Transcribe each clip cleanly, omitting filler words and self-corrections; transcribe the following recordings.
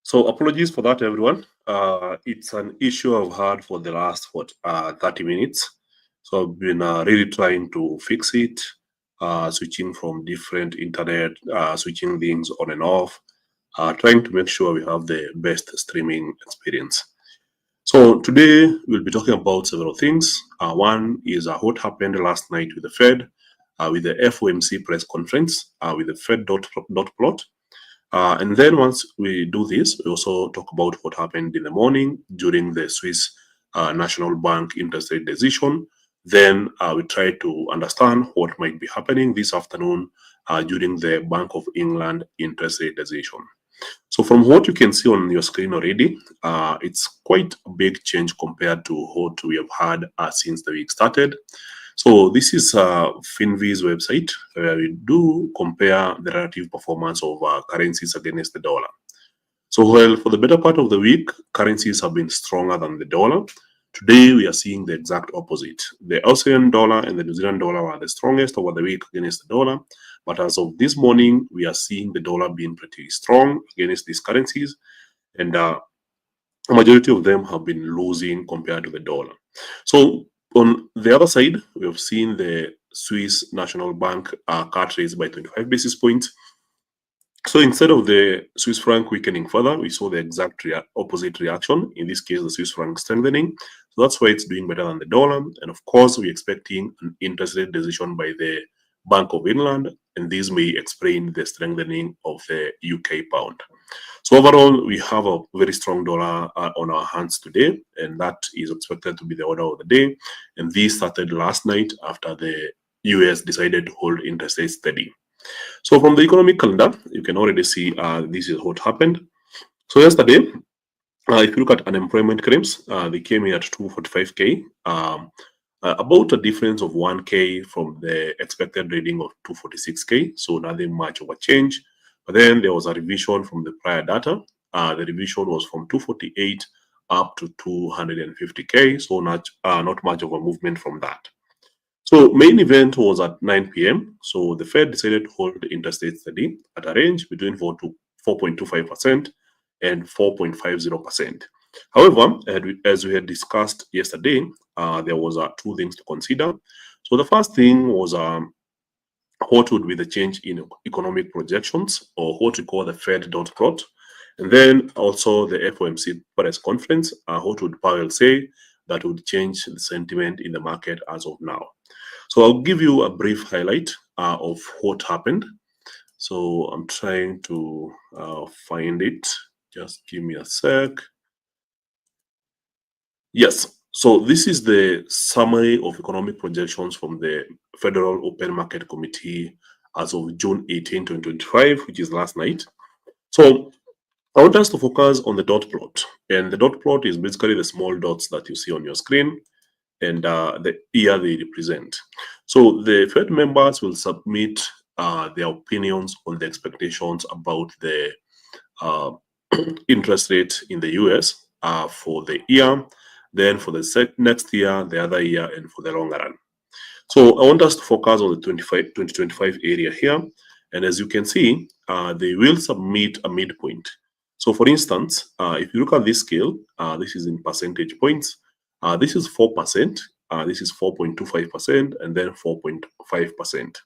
So apologies for that, everyone. It's an issue I've had for the last 30 minutes. So I've been really trying to fix it, switching from different internet, switching things on and off, trying to make sure we have the best streaming experience. So today we'll be talking about several things. One is what happened last night with the Fed, with the FOMC press conference, with the Fed dot plot. And then once we do this, we also talk about what happened in the morning during the Swiss National Bank interest rate decision. Then we try to understand what might be happening this afternoon during the Bank of England interest rate decision. So from what you can see on your screen already, it's quite a big change compared to what we have had since the week started. So this is FinViz website where we do compare the relative performance of currencies against the dollar. So while for the better part of the week, currencies have been stronger than the dollar, today we are seeing the exact opposite. The Australian dollar and the New Zealand dollar were the strongest over the week against the dollar, but as of this morning, we are seeing the dollar being pretty strong against these currencies, and a majority of them have been losing compared to the dollar. So on the other side, we have seen the Swiss National Bank cut rates by 25 basis points. So instead of the Swiss franc weakening further, we saw the exact opposite reaction. In this case, the Swiss franc strengthening. So that's why it's doing better than the dollar. And of course, we're expecting an interest rate decision by the Bank of England, and this may explain the strengthening of the UK pound. So overall, we have a very strong dollar on our hands today, and that is expected to be the order of the day. And this started last night after the US decided to hold interest rates steady. So from the economic calendar, you can already see this is what happened. So yesterday, if you look at unemployment claims, they came in at 245K, about a difference of 1K from the expected reading of 246K. So nothing much of a change. But then there was a revision from the prior data. The revision was from 248 up to 250K. So not much of a movement from that. So main event was at 9 p.m. So the Fed decided to hold interest rates steady at a range between 4.25% and 4.50%. However, as we had discussed yesterday, there was two things to consider. So the first thing was what would be the change in economic projections, or what we call the Fed dot plot. And then also the FOMC press conference, what would Powell say that would change the sentiment in the market as of now. So I'll give you a brief highlight of what happened. So I'm trying to find it. Just give me a sec. Yes, so this is the summary of economic projections from the Federal Open Market Committee as of June 18, 2025, which is last night. So I want us to focus on the dot plot. And the dot plot is basically the small dots that you see on your screen and the year they represent. So the Fed members will submit their opinions on the expectations about the interest rate in the US for the year, then for the next year, the other year, and for the longer run. So I want us to focus on the 2025 area here. And as you can see, they will submit a midpoint. So for instance, if you look at this scale, this is in percentage points. This is 4%, this is 4.25%, and then 4.5%.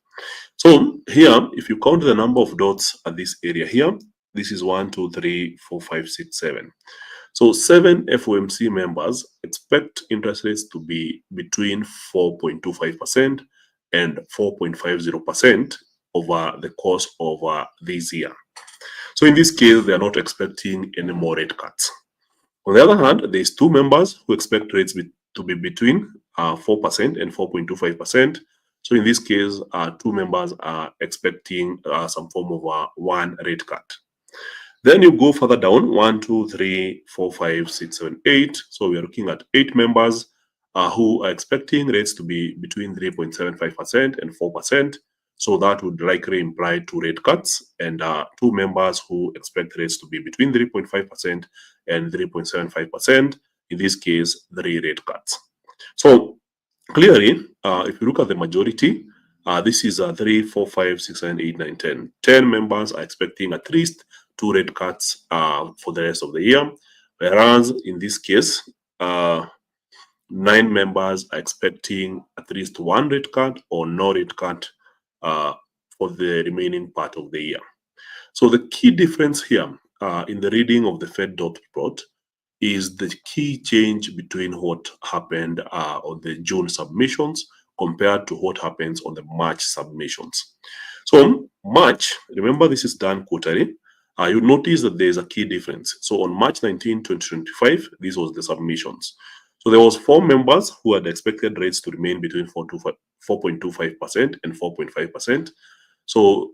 So here, if you count the number of dots at this area here, this is 1, 2, 3, 4, 5, 6, 7. So 7 FOMC members expect interest rates to be between 4.25% and 4.50% over the course of this year. So in this case, they are not expecting any more rate cuts. On the other hand, there's 2 members who expect rates to be between 4% and 4.25%. So in this case, 2 members are expecting some form of one rate cut. Then you go further down, 1, 2, 3, 4, 5, 6, 7, 8. So we are looking at 8 members who are expecting rates to be between 3.75% and 4%. So that would likely imply 2 rate cuts, and 2 members who expect rates to be between 3.5% and 3.75%. In this case, 3 rate cuts. So clearly, if you look at the majority, this is 3, 4, 5, 6, 7, 8, 9, 10. 10 members are expecting at least 2 rate cuts for the rest of the year, whereas in this case, 9 members are expecting at least 1 rate cut or no rate cut for the remaining part of the year. So the key difference here in the reading of the Fed dot plot is the key change between what happened on the June submissions compared to what happens on the March submissions. So March, remember this is done quarterly, you notice that there is a key difference. So on March 19, 2025, this was the submissions. So there was 4 members who had expected rates to remain between 4.25% and 4.5%. So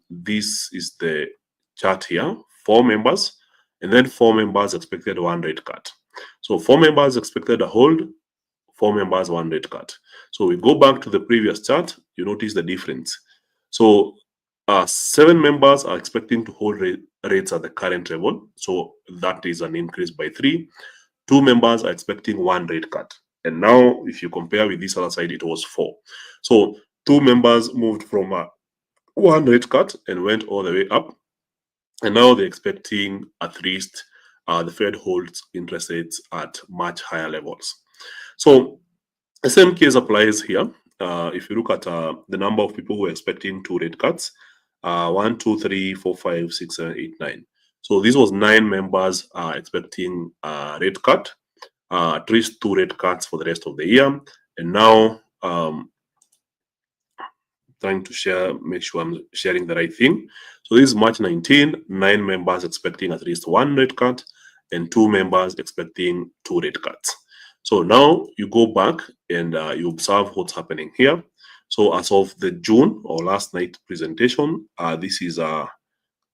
this is the chart here, 4 members, and then 4 members expected 1 rate cut. So 4 members expected a hold, 4 members 1 rate cut. So we go back to the previous chart, you notice the difference. So 7 members are expecting to hold rates at the current level. So that is an increase by 3. 2 members are expecting 1 rate cut. And now if you compare with this other side, it was 4. So 2 members moved from a 1 rate cut and went all the way up. And now they're expecting at least the Fed holds interest rates at much higher levels. So the same case applies here. If you look at the number of people who are expecting 2 rate cuts, 1, 2, 3, 4, 5, 6, 7, 8, 9. So this was 9 members expecting a rate cut, at least 2 rate cuts for the rest of the year. And now trying to make sure I'm sharing the right thing. So this is March 19, 9 members expecting at least 1 rate cut and 2 members expecting 2 rate cuts. So now you go back and you observe what's happening here. So as of the June or last night presentation, this is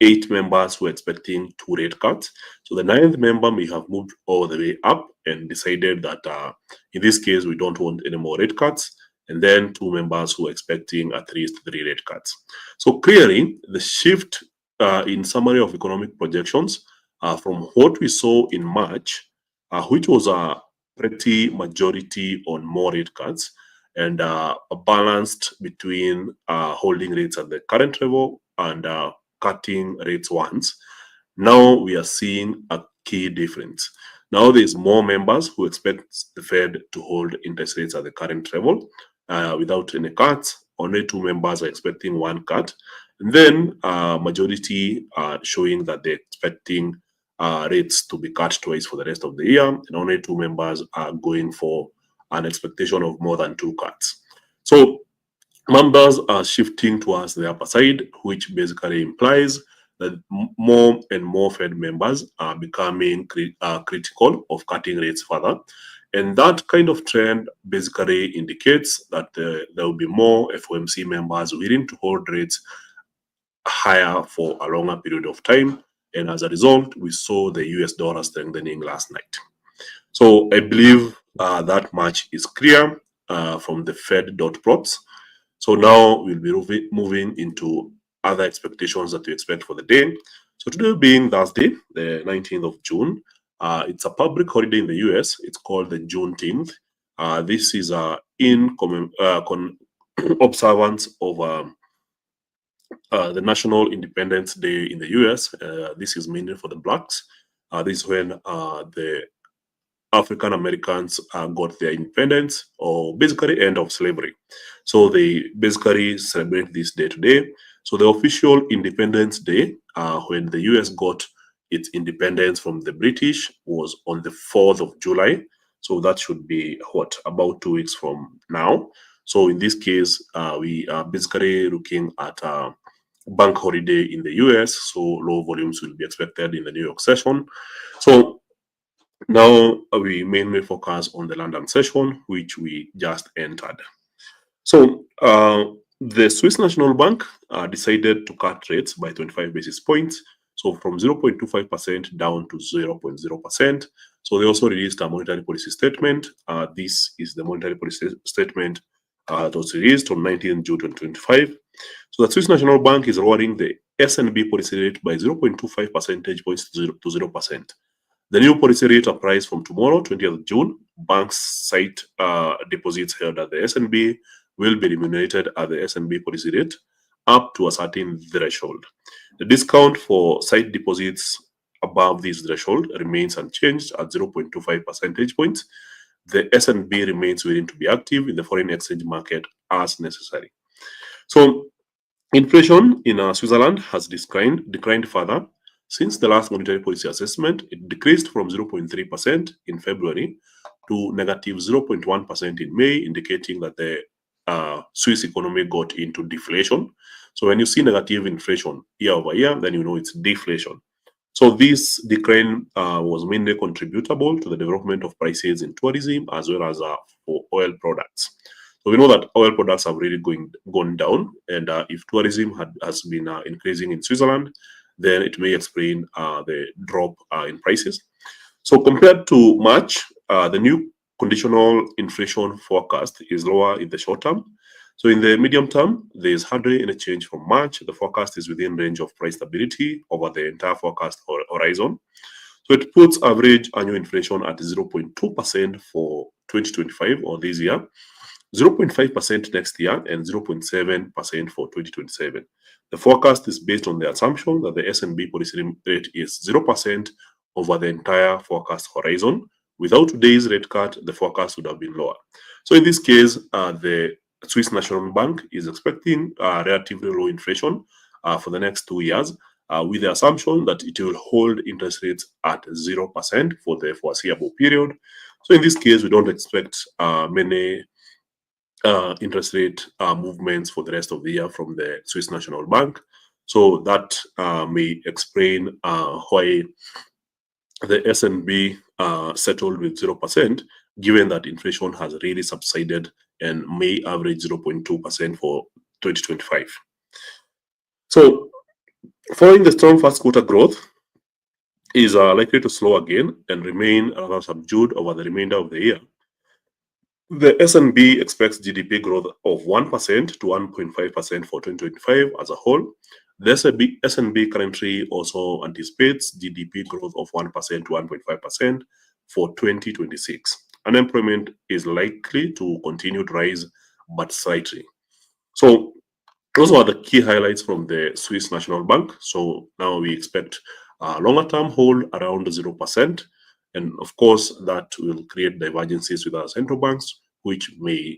8 members who are expecting 2 rate cuts. So the 9th member may have moved all the way up and decided that in this case, we don't want any more rate cuts. And then 2 members who are expecting at least 3 rate cuts. So clearly, the shift in summary of economic projections from what we saw in March, which was a pretty majority on more rate cuts and a balanced between holding rates at the current level and cutting rates once. Now we are seeing a key difference. Now there's more members who expect the Fed to hold interest rates at the current level without any cuts. Only 2 members are expecting 1 cut. And then majority are showing that they're expecting rates to be cut twice for the rest of the year. And only 2 members are going for an expectation of more than 2 cuts. So members are shifting towards the upper side, which basically implies that more and more Fed members are becoming critical of cutting rates further. And that kind of trend basically indicates that there will be more FOMC members willing to hold rates higher for a longer period of time. And as a result, we saw the US dollar strengthening last night. So I believe that much is clear from the Fed dot plots. So now we'll be moving into other expectations that we expect for the day. So today being Thursday, the 19th of June, it's a public holiday in the US. It's called the Juneteenth. This is in observance of the National Independence Day in the US. This is mainly for the blacks. This is when the African Americans got their independence, or basically end of slavery. So they basically celebrate this day today. So the official Independence Day, when the US got its independence from the British, was on the 4th of July. So that should be about 2 weeks from now. So in this case, we are basically looking at a bank holiday in the US. So low volumes will be expected in the New York session. So now we mainly focus on the London session, which we just entered. So the Swiss National Bank decided to cut rates by 25 basis points. So from 0.25% down to 0.0%. So they also released a monetary policy statement. This is the monetary policy statement that was released on 19th June 2025. So the Swiss National Bank is lowering the SNB policy rate by 0.25 percentage points to 0%. The new policy rate applies from tomorrow, 20th June. Banks cite deposits held at the SNB will be remunerated at the SNB policy rate, up to a certain threshold. The discount for sight deposits above this threshold remains unchanged at 0.25 percentage points. The SNB remains willing to be active in the foreign exchange market as necessary. So inflation in Switzerland has declined further since the last monetary policy assessment. It decreased from 0.3% in February to negative 0.1% in May, indicating that the Swiss economy got into deflation. So when you see negative inflation year over year, then you know it's deflation. So this decline was mainly contributable to the development of prices in tourism as well as for oil products. So we know that oil products have really gone down, and if tourism has been increasing in Switzerland, then it may explain the drop in prices. So compared to March, the new conditional inflation forecast is lower in the short term. So in the medium term, there is hardly any change from March. The forecast is within range of price stability over the entire forecast horizon. So it puts average annual inflation at 0.2% for 2025 or this year, 0.5% next year, and 0.7% for 2027. The forecast is based on the assumption that the SNB policy rate is 0% over the entire forecast horizon. Without today's rate cut, the forecast would have been lower. So in this case, the Swiss National Bank is expecting relatively low inflation for the next 2 years, with the assumption that it will hold interest rates at 0% for the foreseeable period. So in this case, we don't expect many interest rate movements for the rest of the year from the Swiss National Bank. So that may explain why the SNB settled with 0%, given that inflation has really subsided and may average 0.2% for 2025. So following the strong first quarter growth is likely to slow again and remain rather subdued over the remainder of the year. The SNB expects GDP growth of 1% to 1.5% for 2025 as a whole. The SNB currently also anticipates GDP growth of 1% to 1.5% for 2026. Unemployment is likely to continue to rise, but slightly. So those are the key highlights from the Swiss National Bank. So now we expect a longer term hold around 0%. And of course, that will create divergences with our central banks, which may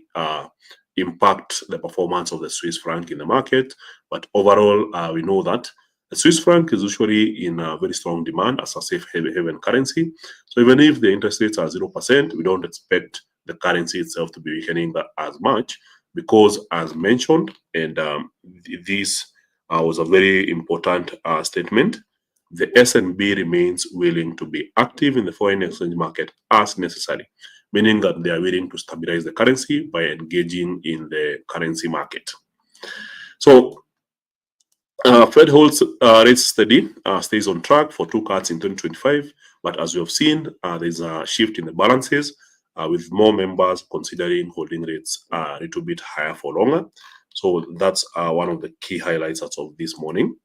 impact the performance of the Swiss franc in the market. But overall, we know that the Swiss franc is usually in very strong demand as a safe haven currency. So even if the interest rates are 0%, we don't expect the currency itself to be weakening as much, because as mentioned, and this was a very important statement, the SNB remains willing to be active in the foreign exchange market as necessary, meaning that they are willing to stabilize the currency by engaging in the currency market. So Fed holds rates steady, stays on track for 2 cuts in 2025. But as we have seen, there's a shift in the balances, with more members considering holding rates a little bit higher for longer. So that's one of the key highlights as of this morning.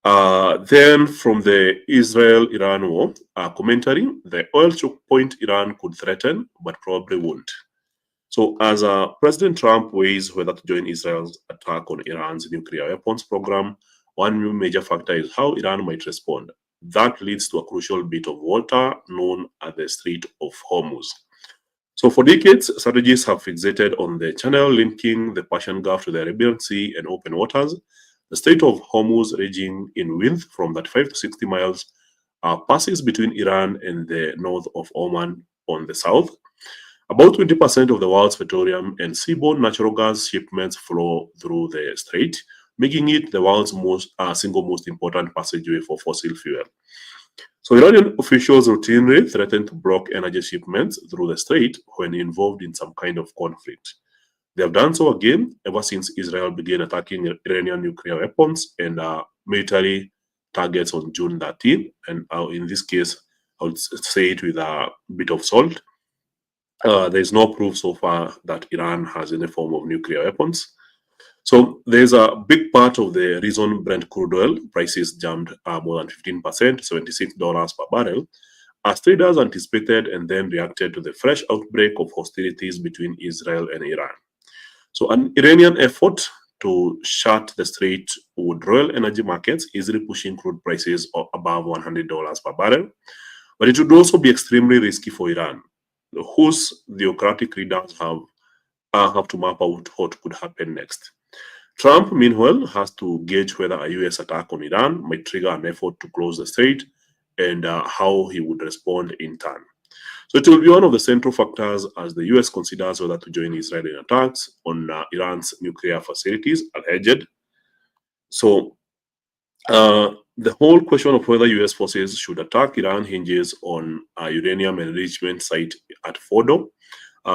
Then from the Israel-Iran war commentary, the oil choke point Iran could threaten, but probably won't. So as President Trump weighs whether to join Israel's attack on Iran's nuclear weapons program, one major factor is how Iran might respond. That leads to a crucial bit of water known as the Strait of Hormuz. So for decades, strategists have fixated on the channel linking the Persian Gulf to the Arabian Sea and open waters. The Strait of Hormuz, ranging in width from 35 to 60 miles, passes between Iran and the north of Oman on the south. About 20% of the world's petroleum and seaborne natural gas shipments flow through the strait, making it the world's single most important passageway for fossil fuel. So Iranian officials routinely threaten to block energy shipments through the strait when involved in some kind of conflict. They have done so again ever since Israel began attacking Iranian nuclear weapons and military targets on June 13. And in this case, I would say it with a bit of salt. There is no proof so far that Iran has any form of nuclear weapons. So there's a big part of the reason Brent crude oil prices jumped more than 15%, $76 per barrel, as traders anticipated and then reacted to the fresh outbreak of hostilities between Israel and Iran. So an Iranian effort to shut the strait would roil energy markets, easily pushing crude prices above $100 per barrel. But it would also be extremely risky for Iran, whose theocratic leaders have to map out what could happen next. Trump, meanwhile, has to gauge whether a US attack on Iran might trigger an effort to close the strait and how he would respond in turn. So it will be one of the central factors as the US considers whether to join Israel in attacks on Iran's nuclear facilities, alleged. So the whole question of whether US forces should attack Iran hinges on a uranium enrichment site at Fordo,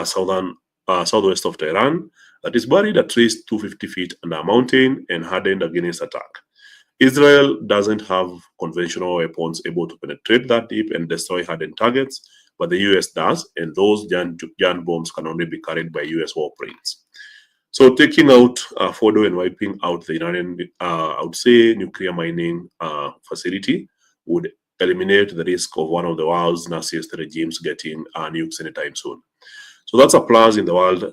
southwest of Tehran, that is buried at least 250 feet under a mountain and hardened against attack. Israel doesn't have conventional weapons able to penetrate that deep and destroy hardened targets, but the US does, and those giant bombs can only be carried by US warplanes. So taking out Fordo and wiping out the Iranian, I would say, nuclear mining facility would eliminate the risk of one of the world's nastiest regimes getting nukes anytime soon. So that's a plus in the world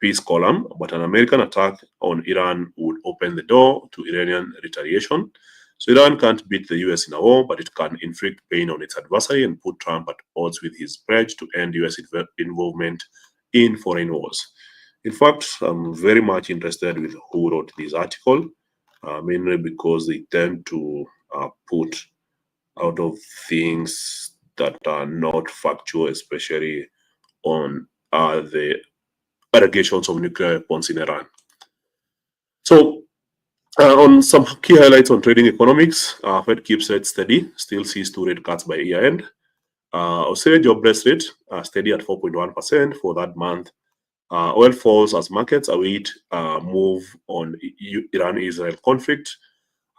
peace column, but an American attack on Iran would open the door to Iranian retaliation. So Iran can't beat the US in a war, but it can inflict pain on its adversary and put Trump at odds with his pledge to end US involvement in foreign wars. In fact, I'm very much interested with who wrote this article, mainly because they tend to put out of things that are not factual, especially on the allegations of nuclear weapons in Iran. So, on some key highlights on trading economics, Fed keeps rate steady, still sees 2 rate cuts by year end. Australia jobless rate steady at 4.1% for that month. Oil falls as markets await move on Iran-Israel conflict.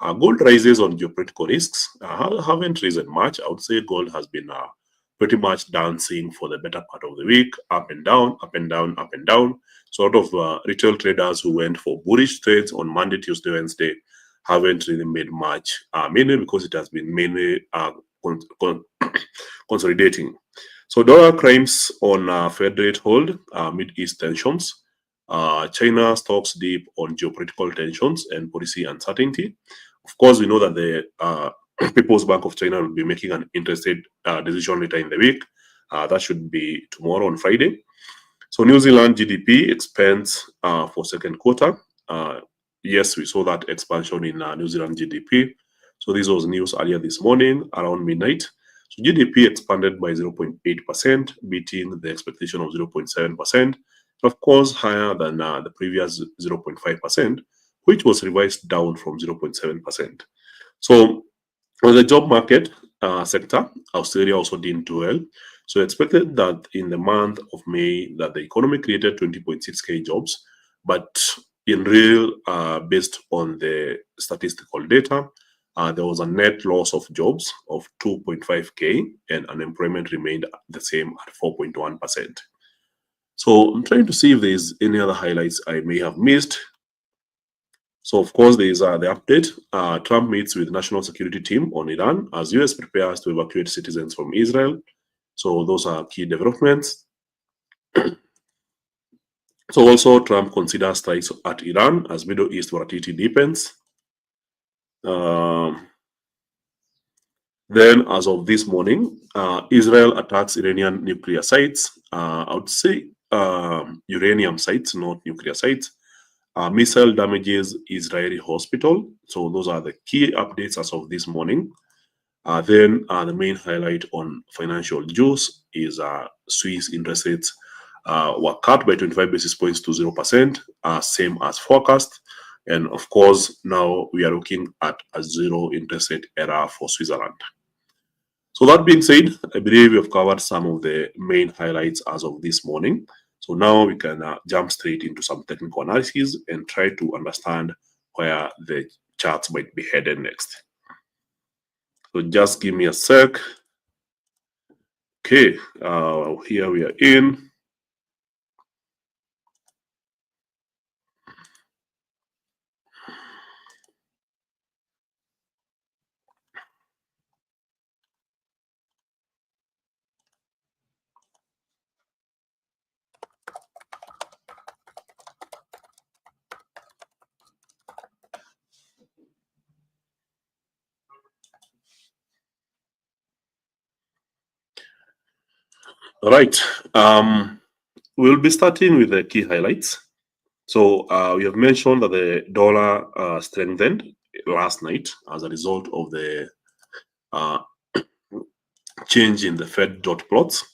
Gold rises on geopolitical risks. Haven't risen much. I would say gold has been pretty much dancing for the better part of the week, up and down, up and down, up and down. Sort of retail traders who went for bullish trades on Monday, Tuesday, Wednesday haven't really made much, mainly because it has been mainly consolidating. So dollar crimes on Fed rate hold Mid East tensions. China stocks deep on geopolitical tensions and policy uncertainty. Of course, we know that the People's Bank of China will be making an interest rate decision later in the week. That should be tomorrow on Friday. So New Zealand GDP expands for second quarter. Yes, we saw that expansion in New Zealand GDP. So this was news earlier this morning around midnight. So GDP expanded by 0.8%, beating the expectation of 0.7%. Of course, higher than the previous 0.5%, which was revised down from 0.7%. So on the job market sector, Australia also didn't do well. So expected that in the month of May that the economy created 20.6k jobs, but in real, based on the statistical data, there was a net loss of jobs of 2.5k and unemployment remained the same at 4.1%. So I'm trying to see if there's any other highlights I may have missed. So of course there is the update. Trump meets with national security team on Iran as US prepares to evacuate citizens from Israel. So those are key developments. So also Trump considers strikes at Iran as Middle East volatility deepens. Then, as of this morning, Israel attacks Iranian nuclear sites. I would say uranium sites, not nuclear sites. Missile damages Israeli hospital. So those are the key updates as of this morning. Then the main highlight on financial juice is Swiss interest rates were cut by 25 basis points to 0%, same as forecast. And of course, now we are looking at a zero interest rate era for Switzerland. So that being said, I believe we have covered some of the main highlights as of this morning. So now we can jump straight into some technical analysis and try to understand where the charts might be headed next. So just give me a sec. Okay, here we are in. All right. We'll be starting with the key highlights. So we have mentioned that the dollar strengthened last night as a result of the uh, change in the Fed dot plots.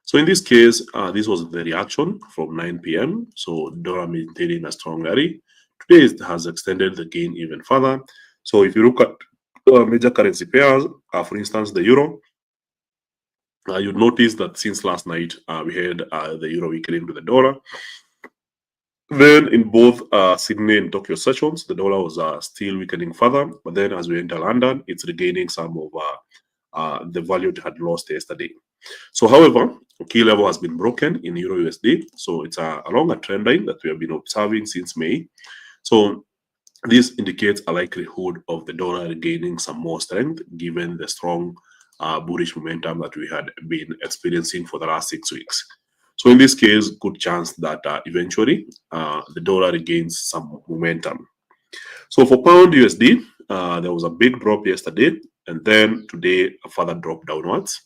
So in this case, this was the reaction from 9 p.m. So dollar maintaining a strong rally. Today it has extended the gain even further. So if you look at major currency pairs, for instance, the euro, you'd notice that since last night, we had the euro weakening to the dollar. Then in both Sydney and Tokyo sessions, the dollar was still weakening further. But then as we enter London, it's regaining some of the value it had lost yesterday. So, however, key level has been broken in Euro USD. So it's along a trend line that we have been observing since May. So this indicates a likelihood of the dollar regaining some more strength given the strong bullish momentum that we had been experiencing for the last 6 weeks. So in this case, good chance that eventually the dollar regains some momentum. So for pound USD, there was a big drop yesterday, and then today a further drop downwards.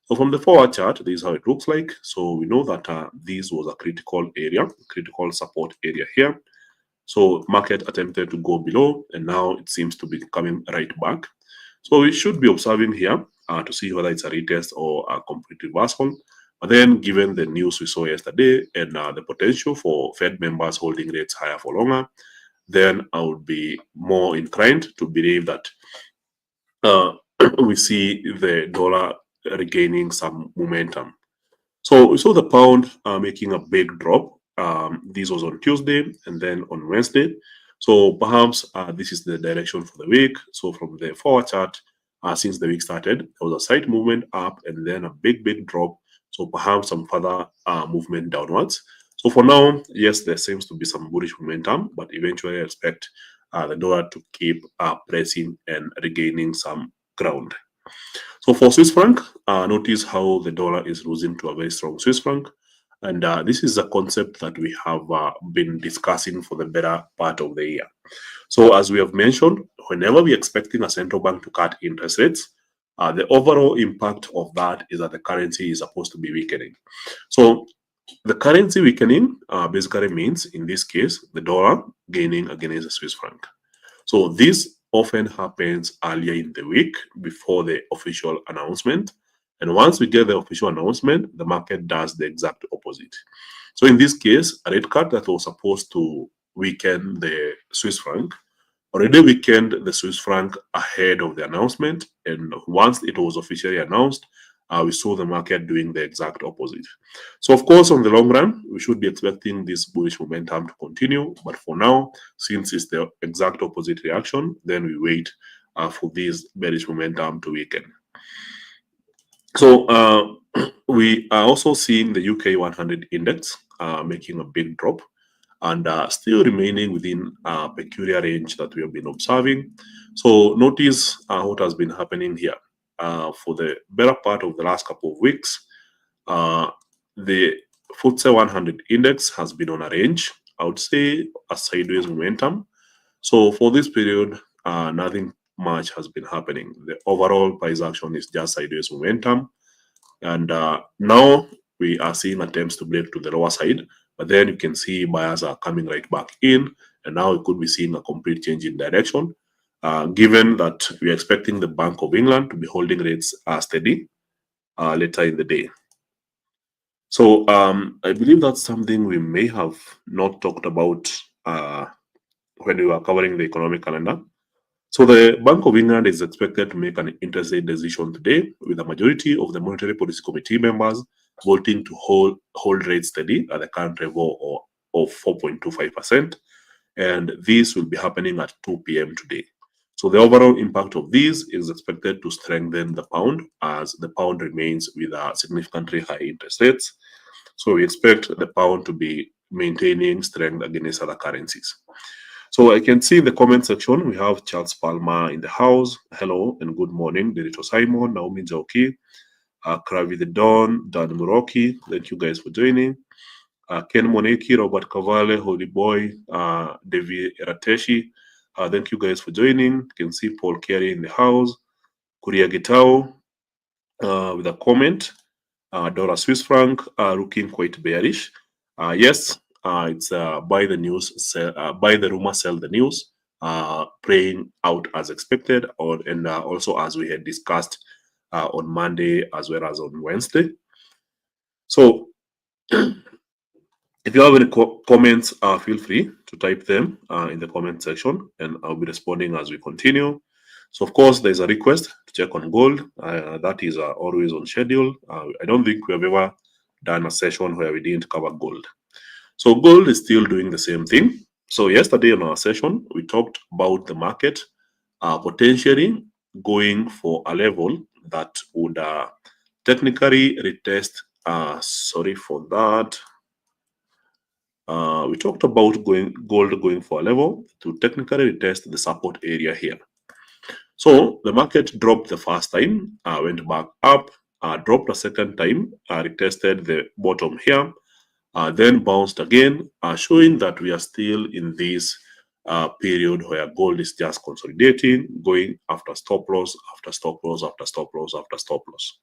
So from the forward chart, this is how it looks like. So we know that this was a critical area, critical support area here. So market attempted to go below, and now it seems to be coming right back. So we should be observing here to see whether it's a retest or a complete reversal. But then, given the news we saw yesterday and the potential for Fed members holding rates higher for longer, then I would be more inclined to believe that we see the dollar regaining some momentum. So we saw the pound making a big drop. This was on Tuesday and then on Wednesday. So perhaps this is the direction for the week. So from the forward chart, since the week started, there was a slight movement up and then a big drop. So perhaps some further movement downwards. So for now, yes, there seems to be some bullish momentum, but eventually I expect the dollar to keep pressing and regaining some ground. So for Swiss franc, notice how the dollar is losing to a very strong Swiss franc. And this is a concept that we have been discussing for the better part of the year. So as we have mentioned, whenever we're expecting a central bank to cut interest rates, the overall impact of that is that the currency is supposed to be weakening. So the currency weakening basically means, in this case, the dollar gaining against the Swiss franc. So this often happens earlier in the week before the official announcement. And once we get the official announcement, the market does the exact opposite. So in this case, a rate cut that was supposed to weaken the Swiss franc already weakened the Swiss franc ahead of the announcement. And once it was officially announced, we saw the market doing the exact opposite. So, of course, on the long run, we should be expecting this bullish momentum to continue. But for now, since it's the exact opposite reaction, then we wait for this bearish momentum to weaken. So, we are also seeing the UK 100 index making a big drop and still remaining within a peculiar range that we have been observing. So notice what has been happening here. For the better part of the last couple of weeks, the FTSE 100 index has been on a range, I would say a sideways momentum. So for this period, nothing much has been happening. The overall price action is just sideways momentum. And now we are seeing attempts to break to the lower side, but then you can see buyers are coming right back in, and now we could be seeing a complete change in direction, given that we are expecting the Bank of England to be holding rates steady later in the day. So I believe that's something we may have not talked about when we were covering the economic calendar. So the Bank of England is expected to make an interest rate decision today, with a majority of the Monetary Policy Committee members voting to hold rates steady at the current level of 4.25%. And this will be happening at 2 p.m. today. So the overall impact of this is expected to strengthen the pound, as the pound remains with significantly high interest rates. So we expect the pound to be maintaining strength against other currencies. So I can see in the comment section, we have Charles Palmer in the house. Hello and good morning. Derito Simon, Naomi Jauki, Kravi the Don, Dan Muroki. Thank you guys for joining. Ken Moneki, Robert Cavale, Holy Boy, Devi Rateshi. Thank you guys for joining. You can see Paul Carey in the house. Kuria Gitao with a comment. Dollar Swiss franc looking quite bearish. Yes, it's buy the news, buy the rumor, sell the news, playing out as expected, and also as we had discussed on Monday as well as on Wednesday. So if you have any comments, feel free to type them in the comment section, and I'll be responding as we continue. So, of course, there's a request to check on gold. That is always on schedule. I don't think we have ever done a session where we didn't cover gold. So, gold is still doing the same thing. So, yesterday in our session, we talked about the market potentially going for a level that would technically retest. Sorry for that. We talked about gold going for a level to technically retest the support area here. So the market dropped the first time, went back up, dropped a second time, retested the bottom here, then bounced again, showing that we are still in this period where gold is just consolidating, going after stop loss, after stop loss, after stop loss, after stop loss.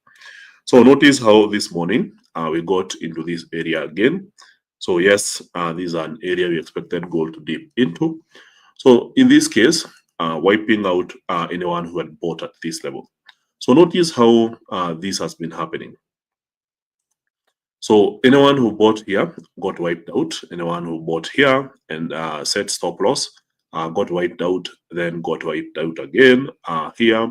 So notice how this morning we got into this area again. So yes, this is an area we expected gold to dip into. So in this case, wiping out anyone who had bought at this level. So notice how this has been happening. So anyone who bought here got wiped out. Anyone who bought here and set stop loss got wiped out, then got wiped out again. Here,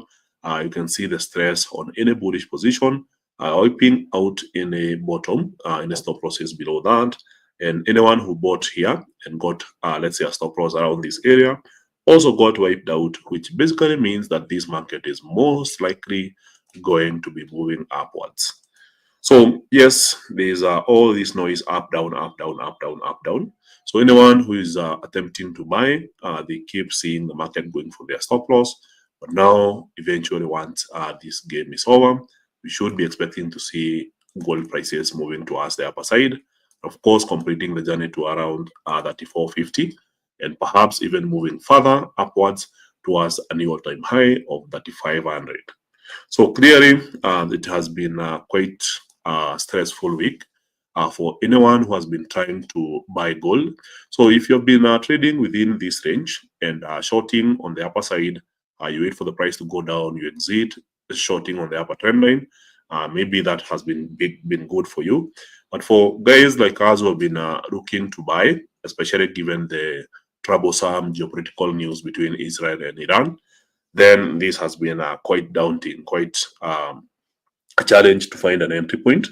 you can see the stress on any bullish position, wiping out in a bottom, in a stop losses below that. And anyone who bought here and got, let's say, a stop loss around this area also got wiped out, which basically means that this market is most likely going to be moving upwards. So yes, there's all this noise up, down, up, down, up, down, up, down. So anyone who is attempting to buy, they keep seeing the market going for their stop loss. But now, eventually, once this game is over, we should be expecting to see gold prices moving towards the upper side. Of course, completing the journey to around 34.50 and perhaps even moving further upwards towards a new all-time high of 3,500. So clearly, it has been quite a stressful week for anyone who has been trying to buy gold. So if you've been trading within this range and shorting on the upper side, you wait for the price to go down, you exit, shorting on the upper trend line, maybe that has been good for you. But for guys like us who have been looking to buy, especially given the troublesome geopolitical news between Israel and Iran, then this has been quite daunting, quite a challenge to find an entry point.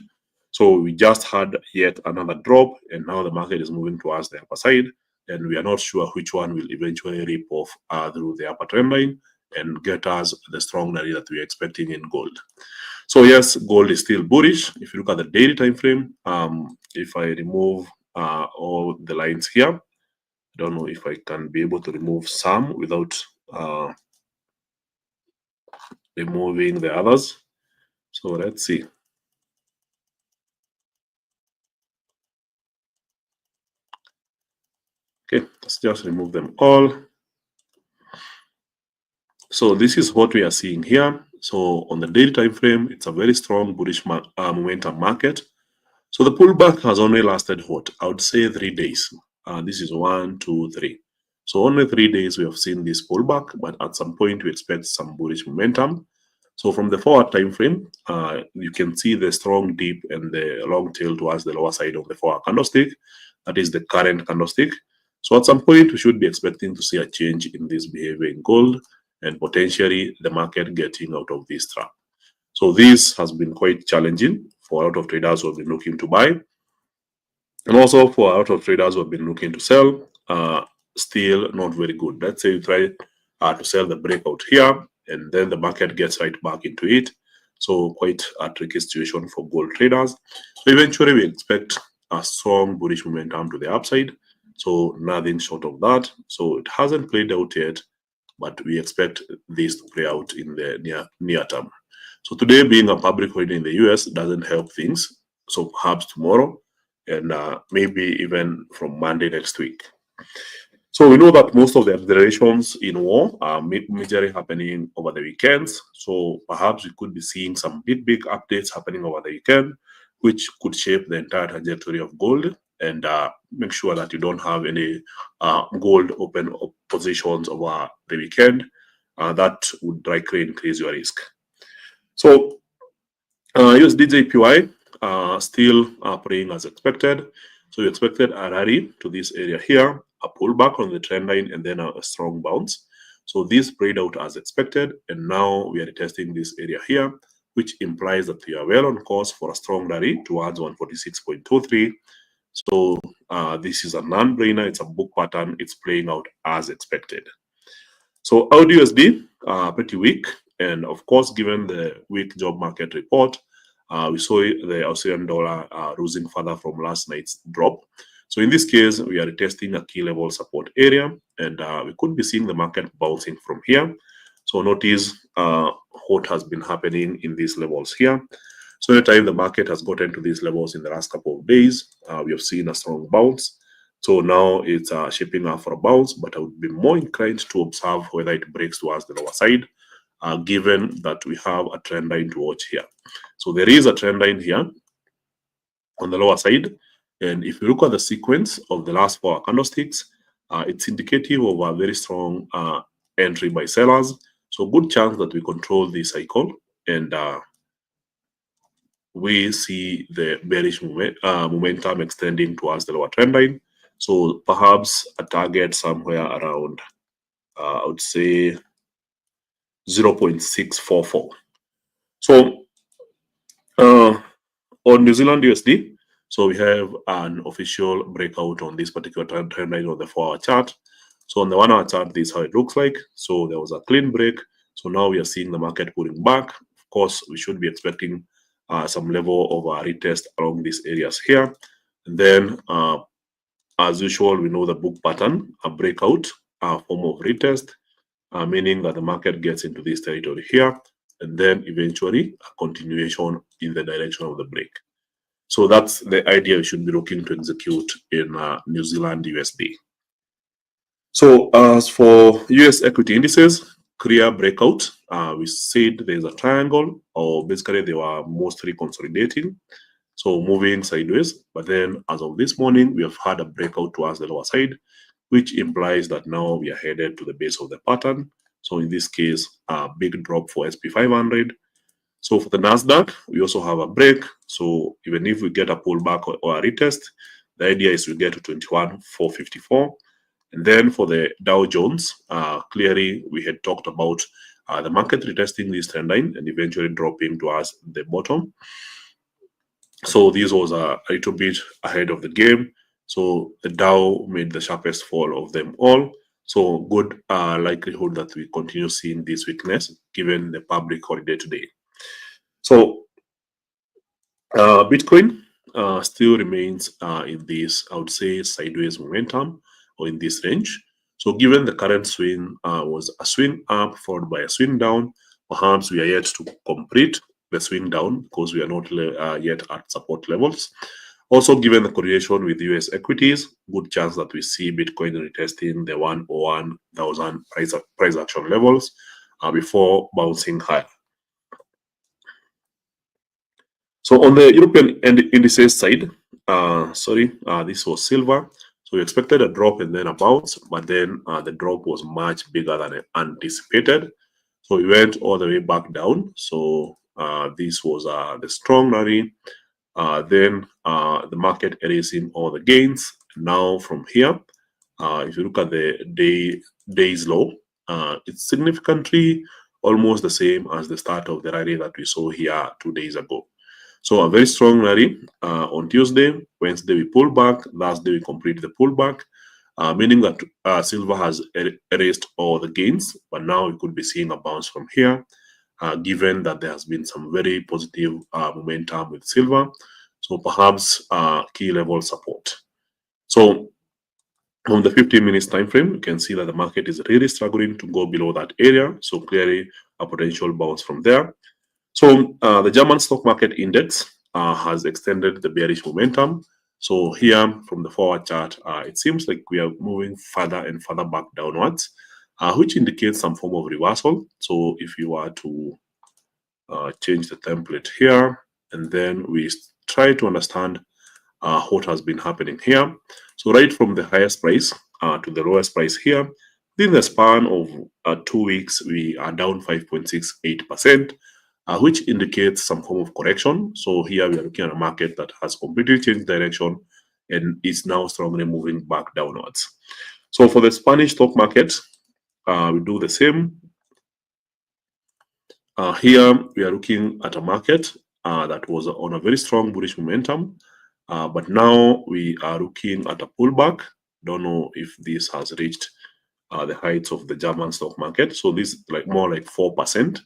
So we just had yet another drop, and now the market is moving towards the upper side, and we are not sure which one will eventually rip off through the upper trend line and get us the strong rally that we're expecting in gold. So yes, gold is still bullish. If you look at the daily time frame, if I remove all the lines here, I don't know if I can be able to remove some without removing the others. So let's see. Okay, let's just remove them all. So this is what we are seeing here. So on the daily time frame, it's a very strong bullish momentum market. So the pullback has only lasted what? I would say 3 days. This is 1, 2, 3. So only 3 days we have seen this pullback, but at some point we expect some bullish momentum. So from the forward time frame, you can see the strong dip and the long tail towards the lower side of the forward candlestick. That is the current candlestick. So at some point, we should be expecting to see a change in this behavior in gold and potentially the market getting out of this trap. So this has been quite challenging for a lot of traders who have been looking to buy, and also for a lot of traders who have been looking to sell. Still not very good. Let's say you try to sell the breakout here, and then the market gets right back into it. So quite a tricky situation for gold traders. So eventually we expect a strong bullish momentum to the upside. So nothing short of that. So it hasn't played out yet, but we expect this to play out in the near term. So today being a public holiday in the US doesn't help things. So perhaps tomorrow and maybe even from Monday next week. So we know that most of the accelerations in war are majorly happening over the weekends. So perhaps we could be seeing some big updates happening over the weekend. which could shape the entire trajectory of gold, and make sure that you don't have any gold open positions over the weekend. That would likely increase your risk. So USDJPY still praying as expected. So we expected a rally to this area here, a pullback on the trend line, and then a strong bounce. So this played out as expected, and now we are testing this area here, which implies that we are well on course for a strong rally towards 146.23. So this is a non-brainer. It's a book pattern. It's playing out as expected. So AUDUSD pretty weak, and of course, given the weak job market report, we saw the Australian dollar losing further from last night's drop. So in this case, we are testing a key level support area, and we could be seeing the market bouncing from here. So notice what has been happening in these levels here. So anytime the market has gotten to these levels in the last couple of days, we have seen a strong bounce. So now it's shaping up for a bounce, but I would be more inclined to observe whether it breaks towards the lower side, given that we have a trend line to watch here. So there is a trend line here on the lower side. And if you look at the sequence of the last 4 candlesticks, it's indicative of a very strong entry by sellers. So good chance that we control this cycle, and we see the bearish momentum extending towards the lower trend line. So perhaps a target somewhere around, I would say, 0.644. So on New Zealand USD, so we have an official breakout on this particular trend line on the 4-hour chart. So on the 1-hour chart, this is how it looks like. So there was a clean break. So now we are seeing the market pulling back. Of course, we should be expecting some level of a retest along these areas here. And then, as usual, we know the book pattern, a breakout, a form of retest, meaning that the market gets into this territory here, and then eventually a continuation in the direction of the break. So that's the idea we should be looking to execute in New Zealand USD. So as for US equity indices, clear breakout. We said there's a triangle, or basically they were mostly consolidating, so moving sideways. But then as of this morning, we have had a breakout towards the lower side, which implies that now we are headed to the base of the pattern. So in this case, a big drop for SP500. So for the Nasdaq, we also have a break. So even if we get a pullback or a retest, the idea is we get to 21,454. And then for the Dow Jones, clearly we had talked about the market retesting this trend line and eventually dropping towards the bottom. So this was a little bit ahead of the game. So the Dow made the sharpest fall of them all. So good likelihood that we continue seeing this weakness given the public holiday today. So Bitcoin still remains in this, I would say, sideways momentum, or in this range. So given the current swing was a swing up followed by a swing down, perhaps we are yet to complete the swing down because we are not yet at support levels. Also, given the correlation with US equities, good chance that we see Bitcoin retesting the 101,000 price action levels before bouncing higher. So on the European indices side, this was silver. So we expected a drop and then a bounce, but then the drop was much bigger than anticipated. So we went all the way back down. So this was the strong rally. Then the market erasing all the gains. Now from here, if you look at the day's low, it's significantly almost the same as the start of the rally that we saw here 2 days ago. So a very strong rally on Tuesday. Wednesday we pull back. Thursday we complete the pullback, meaning that silver has erased all the gains. But now we could be seeing a bounce from here, given that there has been some very positive momentum with silver. So perhaps key level support. So on the 15 minutes time frame, you can see that the market is really struggling to go below that area. So clearly a potential bounce from there. So the German stock market index has extended the bearish momentum. So here from the forward chart, it seems like we are moving further and further back downwards, which indicates some form of reversal. So if you were to change the template here, and then we try to understand what has been happening here. So right from the highest price to the lowest price here, within the span of 2 weeks, we are down 5.68%, which indicates some form of correction. So here we are looking at a market that has completely changed direction and is now strongly moving back downwards. So for the Spanish stock market, we do the same. Here we are looking at a market that was on a very strong bullish momentum, but now we are looking at a pullback. Don't know if this has reached the heights of the German stock market. So this is like more like 4%.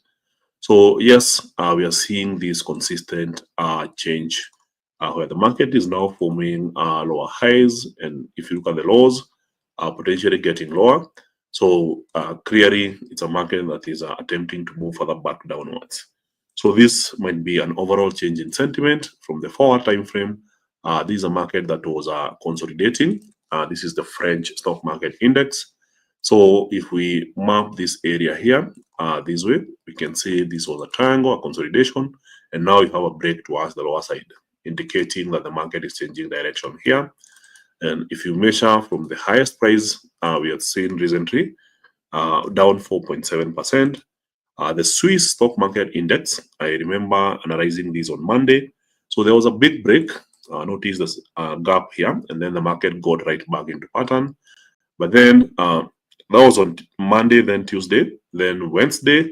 So yes, we are seeing this consistent change where the market is now forming lower highs, and if you look at the lows, potentially getting lower. So clearly, it's a market that is attempting to move further back downwards. So this might be an overall change in sentiment from the forward time frame. This is a market that was consolidating. This is the French stock market index. So if we map this area here this way, we can see this was a triangle, a consolidation, and now you have a break towards the lower side, indicating that the market is changing direction here. And if you measure from the highest price we have seen recently, down 4.7%. The Swiss stock market index, I remember analyzing this on Monday. So there was a big break. Notice this gap here, and then the market got right back into pattern. But then that was on Monday, then Tuesday, then Wednesday,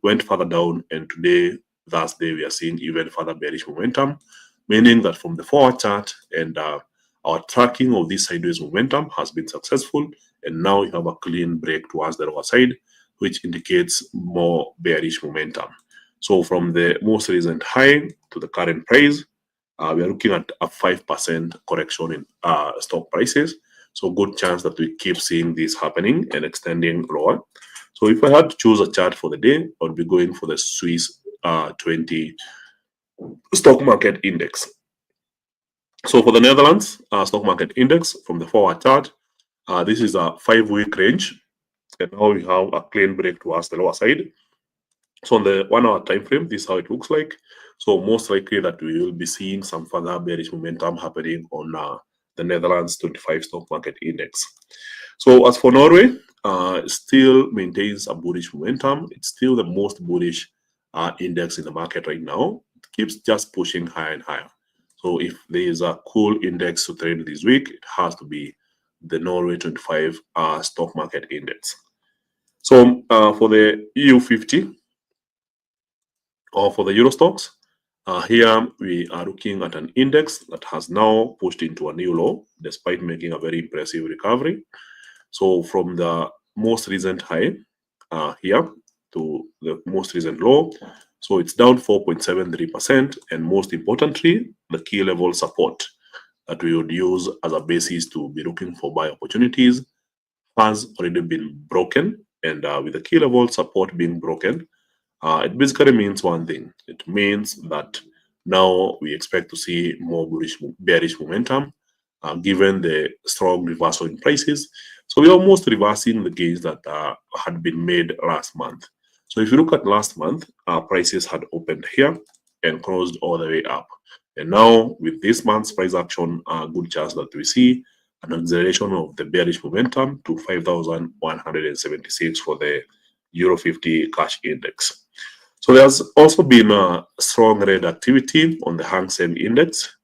went further down, and today, Thursday, we are seeing even further bearish momentum, meaning that from the forward chart and our tracking of this sideways momentum has been successful, and now we have a clean break towards the lower side, which indicates more bearish momentum. So from the most recent high to the current price, we are looking at a 5% correction in stock prices. So good chance that we keep seeing this happening and extending lower. So if I had to choose a chart for the day, I would be going for the Swiss 20 stock market index. So for the Netherlands stock market index from the forward chart, this is a 5-week range, and now we have a clean break towards the lower side. So on the 1 hour time frame, this is how it looks like. So most likely that we will be seeing some further bearish momentum happening on the Netherlands 25 stock market index. So as for Norway, still maintains a bullish momentum. It's still the most bullish index in the market right now. It keeps just pushing higher and higher. So if there is a cool index to trade this week, it has to be the Norway 25 stock market index. So for the EU50 or for the Euro stocks, here we are looking at an index that has now pushed into a new low despite making a very impressive recovery. So from the most recent high here to the most recent low, so it's down 4.73%, and most importantly, the key level support that we would use as a basis to be looking for buy opportunities has already been broken. And with the key level support being broken, it basically means one thing. It means that now we expect to see more bearish momentum given the strong reversal in prices. So we're almost reversing the gains that had been made last month. So if you look at last month, prices had opened here and closed all the way up. And now with this month's price action, good chance that we see an acceleration of the bearish momentum to 5,176 for the Euro 50 cash index. So there's also been a strong red activity on the Hang Seng index,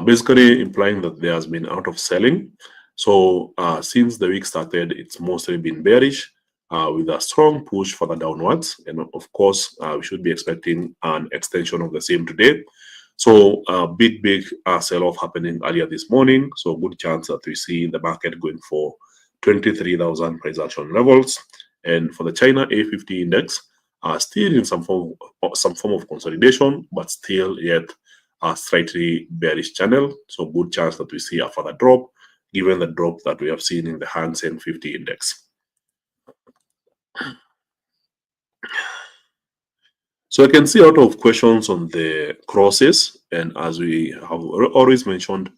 basically implying that there has been out of selling. So since the week started, it's mostly been bearish with a strong push further downwards. And of course, we should be expecting an extension of the same today. So big sell-off happening earlier this morning. So good chance that we see the market going for 23,000 price action levels. And for the China A50 index, still in some form of consolidation, but still yet a slightly bearish channel. So good chance that we see a further drop, given the drop that we have seen in the Hang Seng 50 index. So I can see a lot of questions on the crosses, and as we have always mentioned,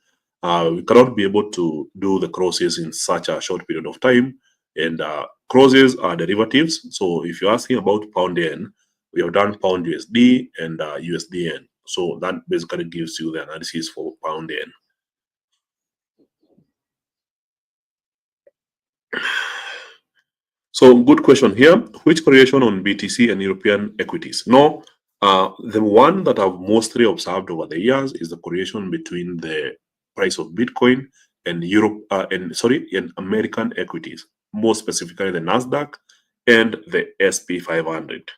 we cannot be able to do the crosses in such a short period of time, and crosses are derivatives. So if you're asking about pound yen, we have done pound USD and USDN. So that basically gives you the analysis for pound yen. So good question here. Which correlation on BTC and European equities? No, the one that I've mostly observed over the years is the correlation between the price of Bitcoin and and American equities, more specifically the Nasdaq and the SP 500.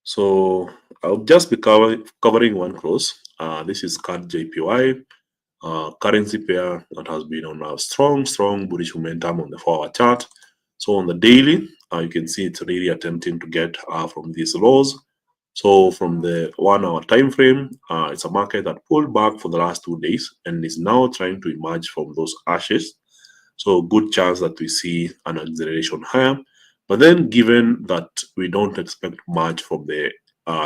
So I'll just be covering one close. This is CAD JPY, currency pair that has been on a strong bullish momentum on the 4-hour chart. So on the daily, you can see it's really attempting to get from these lows. So from the 1-hour time frame, it's a market that pulled back for the last 2 days and is now trying to emerge from those ashes. So good chance that we see an acceleration higher. But then given that we don't expect much from the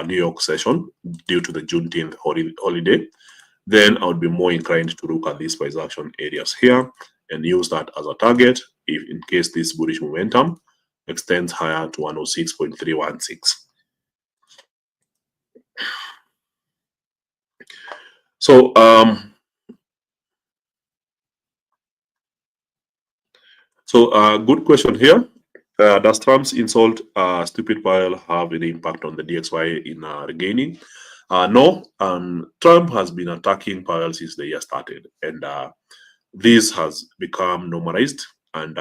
New York session due to the Juneteenth holiday, then I would be more inclined to look at these price action areas here and use that as a target if in case this bullish momentum extends higher to 106.316. So good question here. Does Trump's insult, stupid Powell, have any impact on the DXY in regaining? No. Trump has been attacking Powell since the year started, and this has become normalized. And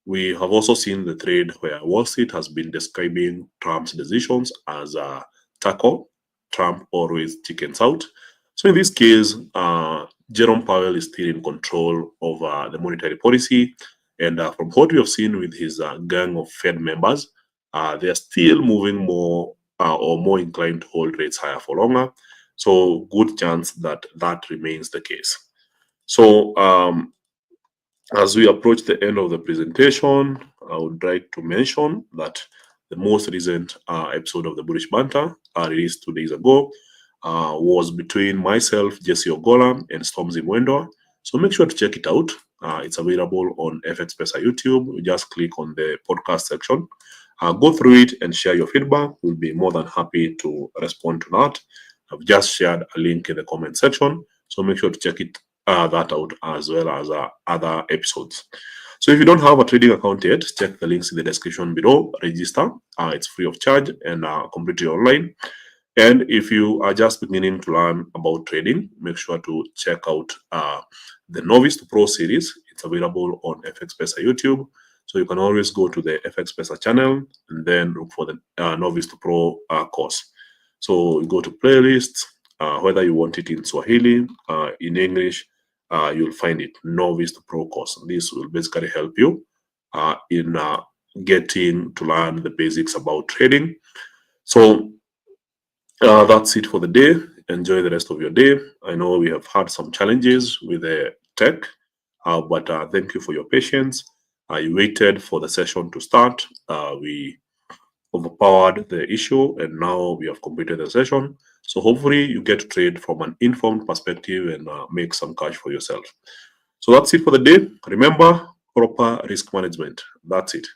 we have also seen the trade where Wall Street has been describing Trump's decisions as a tackle. Trump always chickens out. So in this case, Jerome Powell is still in control of the monetary policy. And from what we have seen with his gang of Fed members, they are still moving more or more inclined to hold rates higher for longer. So good chance that that remains the case. So as we approach the end of the presentation, I would like to mention that the most recent episode of the Bullish Banter, released 2 days ago, was between myself, Jesse Ogola, and Stormzy Mwendwa. So make sure to check it out. It's available on FXPesa YouTube. You just click on the podcast section. Go through it and share your feedback. We'll be more than happy to respond to that. I've just shared a link in the comment section. So make sure to check that out as well as other episodes. So if you don't have a trading account yet, check the links in the description below. Register. It's free of charge and completely online. And if you are just beginning to learn about trading, make sure to check out the Novice to Pro series. It's available on FXPesa YouTube. So you can always go to the FXPesa channel and then look for the Novice to Pro course. So you go to playlists, whether you want it in Swahili, in English, you'll find it, Novice to Pro course. This will basically help you in getting to learn the basics about trading. So that's it for the day. Enjoy the rest of your day. I know we have had some challenges with the tech, but thank you for your patience. I waited for the session to start. We overpowered the issue, and now we have completed the session. So hopefully you get to trade from an informed perspective and make some cash for yourself. So that's it for the day. Remember, proper risk management. That's it.